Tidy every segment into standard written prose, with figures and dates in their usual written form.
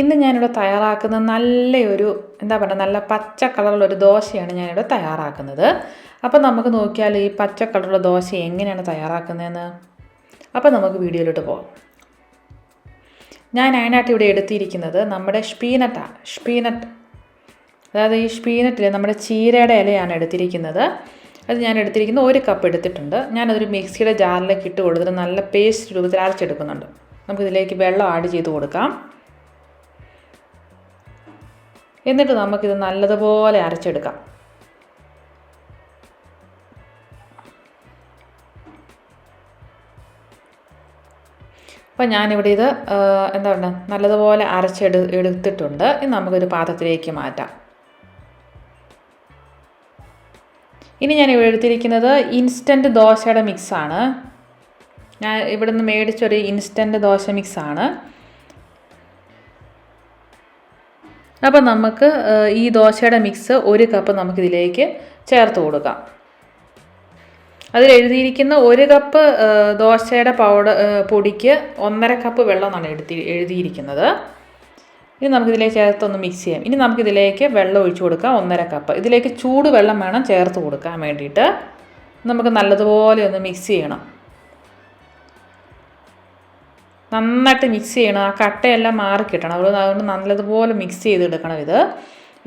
ഇന്ന് ഞാനിവിടെ തയ്യാറാക്കുന്ന നല്ലൊരു നല്ല പച്ച കളറുള്ളൊരു ദോശയാണ് ഞാനിവിടെ തയ്യാറാക്കുന്നത്. അപ്പോൾ നമുക്ക് നോക്കിയാൽ ഈ പച്ച കളറുള്ള ദോശ എങ്ങനെയാണ് തയ്യാറാക്കുന്നതെന്ന്. അപ്പോൾ നമുക്ക് വീഡിയോയിലോട്ട് പോകാം. ഞാൻ അതിനായിട്ട് ഇവിടെ എടുത്തിരിക്കുന്നത് നമ്മുടെ സ്പീനട്ട്, അതായത് ഈ സ്പീനറ്റിൽ നമ്മുടെ ചീരയുടെ ഇലയാണ് എടുത്തിരിക്കുന്നത്. അത് ഞാൻ എടുത്തിരിക്കുന്നത് 1 കപ്പ് എടുത്തിട്ടുണ്ട്. ഞാനതൊരു മിക്സിയുടെ ജാറിലേക്ക് ഇട്ട് കൊടുത്തിട്ട് നല്ല പേസ്റ്റ് രൂപത്തിൽ അരച്ചെടുക്കുന്നുണ്ട്. നമുക്കിതിലേക്ക് വെള്ളം ആഡ് ചെയ്ത് കൊടുക്കാം. എന്നിട്ട് നമുക്കിത് നല്ലതുപോലെ അരച്ചെടുക്കാം. അപ്പം ഞാനിവിടെ ഇത് നല്ലതുപോലെ എടുത്തിട്ടുണ്ട്. ഇനി നമുക്കൊരു പാത്രത്തിലേക്ക് മാറ്റാം. ഇനി ഞാൻ ഇവിടെ എടുത്തിരിക്കുന്നത് ഇൻസ്റ്റൻറ്റ് ദോശയുടെ മിക്സാണ്. ഞാൻ ഇവിടെ നിന്ന് മേടിച്ചൊരു ഇൻസ്റ്റൻറ്റ് ദോശ മിക്സാണ്. അപ്പം നമുക്ക് ഈ ദോശയുടെ മിക്സ് 1 കപ്പ് നമുക്കിതിലേക്ക് ചേർത്ത് കൊടുക്കാം. അതിൽ എഴുതിയിരിക്കുന്ന 1 കപ്പ് ദോശയുടെ പൊടിക്ക് 1.5 കപ്പ് വെള്ളമെന്നാണ് എഴുതിയിരിക്കുന്നത്. ഇനി നമുക്കിതിലേക്ക് ചേർത്തൊന്ന് മിക്സ് ചെയ്യാം. ഇനി നമുക്കിതിലേക്ക് വെള്ളം ഒഴിച്ചു കൊടുക്കാം 1.5 കപ്പ്. ഇതിലേക്ക് ചൂട് വെള്ളം വേണം ചേർത്ത് കൊടുക്കാൻ വേണ്ടിയിട്ട്. നമുക്ക് നല്ലതുപോലെ ഒന്ന് മിക്സ് ചെയ്യണം. നന്നായിട്ട് മിക്സ് ചെയ്യണം. ആ കട്ടയെല്ലാം മാറി കിട്ടണം. അതുകൊണ്ട് നല്ലതുപോലെ മിക്സ് ചെയ്തെടുക്കണം ഇത്.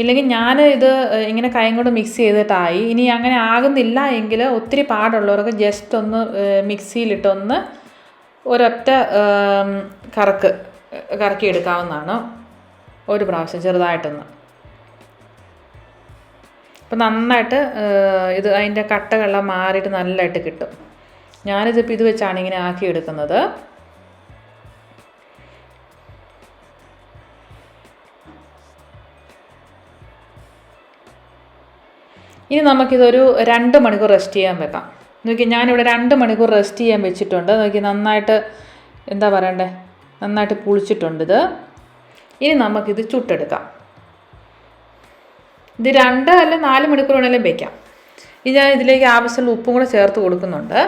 ഇല്ലെങ്കിൽ ഞാൻ ഇത് ഇങ്ങനെ കൈ കൊണ്ട് മിക്സ് ചെയ്തിട്ടായി. ഇനി അങ്ങനെ ആകുന്നില്ല എങ്കിൽ ഒത്തിരി പാടുള്ളവർക്ക് ജസ്റ്റ് ഒന്ന് മിക്സിയിലിട്ടൊന്ന് ഒരൊറ്റ കറക്കി എടുക്കാവുന്നതാണ്. ഒരു പ്രാവശ്യം ചെറുതായിട്ടൊന്ന്. അപ്പം നന്നായിട്ട് ഇത് അതിൻ്റെ കട്ടകളെല്ലാം മാറിയിട്ട് നല്ലതായിട്ട് കിട്ടും. ഞാനിതിപ്പോൾ ഇത് വെച്ചാണ് ഇങ്ങനെ ആക്കി എടുക്കുന്നത്. ഇനി നമുക്കിതൊരു 2 മണിക്കൂർ റെസ്റ്റ് ചെയ്യാൻ വെക്കാം. നോക്കി ഞാനിവിടെ 2 മണിക്കൂർ റെസ്റ്റ് ചെയ്യാൻ വെച്ചിട്ടുണ്ട്. നോക്കി നന്നായിട്ട് നന്നായിട്ട് പുളിച്ചിട്ടുണ്ട് ഇത്. ഇനി നമുക്കിത് ചുട്ടെടുക്കാം. ഇത് 2 അല്ല 4 മണിക്കൂർ വേണമെങ്കിലും വയ്ക്കാം. ഇനി ഞാൻ ഇതിലേക്ക് ആവശ്യമുള്ള ഉപ്പും കൂടെ ചേർത്ത് കൊടുക്കുന്നുണ്ട്.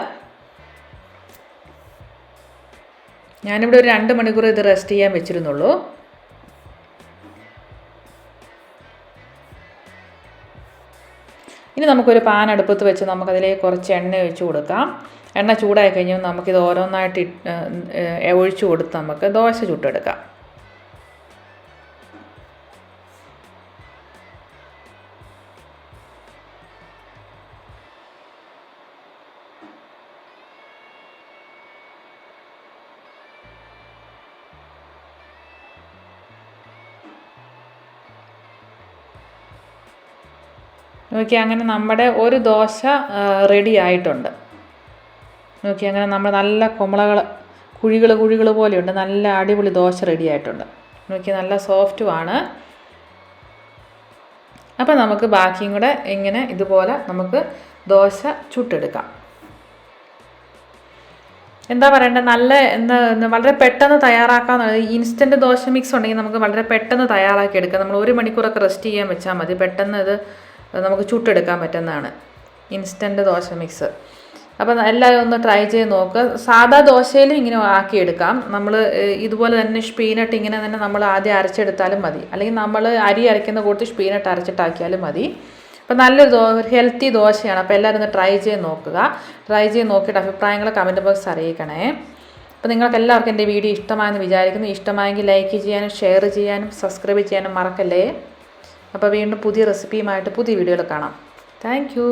ഞാനിവിടെ ഒരു 2 മണിക്കൂർ ഇത് റെസ്റ്റ് ചെയ്യാൻ വെച്ചിരുന്നുള്ളൂ. ഇനി നമുക്കൊരു പാൻ അടുപ്പത്ത് വെച്ച് നമുക്കതിലേക്ക് കുറച്ച് എണ്ണ ഒഴിച്ച് കൊടുക്കാം. എണ്ണ ചൂടായി കഴിഞ്ഞാൽ നമുക്കിത് ഓരോന്നായിട്ട് ഒഴിച്ചു കൊടുത്ത് നമുക്ക് ദോശ ചുട്ടെടുക്കാം. നോക്കി അങ്ങനെ നമ്മുടെ ഒരു ദോശ റെഡി ആയിട്ടുണ്ട്. നോക്കി അങ്ങനെ നമ്മൾ നല്ല കുഴികൾ പോലെയുണ്ട്. നല്ല അടിപൊളി ദോശ റെഡി ആയിട്ടുണ്ട്. നോക്കി നല്ല സോഫ്റ്റുമാണ്. അപ്പം നമുക്ക് ബാക്കിയും കൂടെ ഇങ്ങനെ ഇതുപോലെ നമുക്ക് ദോശ ചുട്ടെടുക്കാം. വളരെ പെട്ടെന്ന് തയ്യാറാക്കാവുന്ന ഇൻസ്റ്റൻറ്റ് ദോശ മിക്സ് ഉണ്ടെങ്കിൽ നമുക്ക് വളരെ പെട്ടെന്ന് തയ്യാറാക്കി എടുക്കാം. നമ്മൾ 1 മണിക്കൂറൊക്കെ റെസ്റ്റ് ചെയ്യാൻ വെച്ചാൽ മതി. പെട്ടെന്ന് ഇത് നമുക്ക് ചുട്ടെടുക്കാൻ പറ്റുന്നതാണ് ഇൻസ്റ്റൻറ്റ് ദോശ മിക്സ്. അപ്പം എല്ലാവരും ഒന്ന് ട്രൈ ചെയ്ത് നോക്കുക. സാധാ ദോശയിലും ഇങ്ങനെ ആക്കിയെടുക്കാം. നമ്മൾ ഇതുപോലെ തന്നെ സ്പീനട്ട് ഇങ്ങനെ തന്നെ നമ്മൾ ആദ്യം അരച്ചെടുത്താലും മതി. അല്ലെങ്കിൽ നമ്മൾ അരി അരയ്ക്കുന്ന കൂട്ട് സ്പീനട്ട് അരച്ചിട്ടാക്കിയാലും മതി. അപ്പം നല്ലൊരു ഹെൽത്തി ദോശയാണ്. അപ്പോൾ എല്ലാവരും ഒന്ന് ട്രൈ ചെയ്ത് നോക്കുക. ട്രൈ ചെയ്ത് നോക്കിയിട്ട് അഭിപ്രായങ്ങൾ കമൻറ്റ് ബോക്സ് അറിയിക്കണേ. അപ്പോൾ നിങ്ങൾക്ക് എല്ലാവർക്കും എൻ്റെ വീഡിയോ ഇഷ്ടമായെന്ന് വിചാരിക്കുന്നു. ഇഷ്ടമായെങ്കിൽ ലൈക്ക് ചെയ്യാനും ഷെയർ ചെയ്യാനും സബ്സ്ക്രൈബ് ചെയ്യാനും മറക്കല്ലേ. അപ്പോൾ വീണ്ടും പുതിയ റെസിപ്പിയുമായിട്ട് പുതിയ വീഡിയോയിൽ കാണാം. Thank you.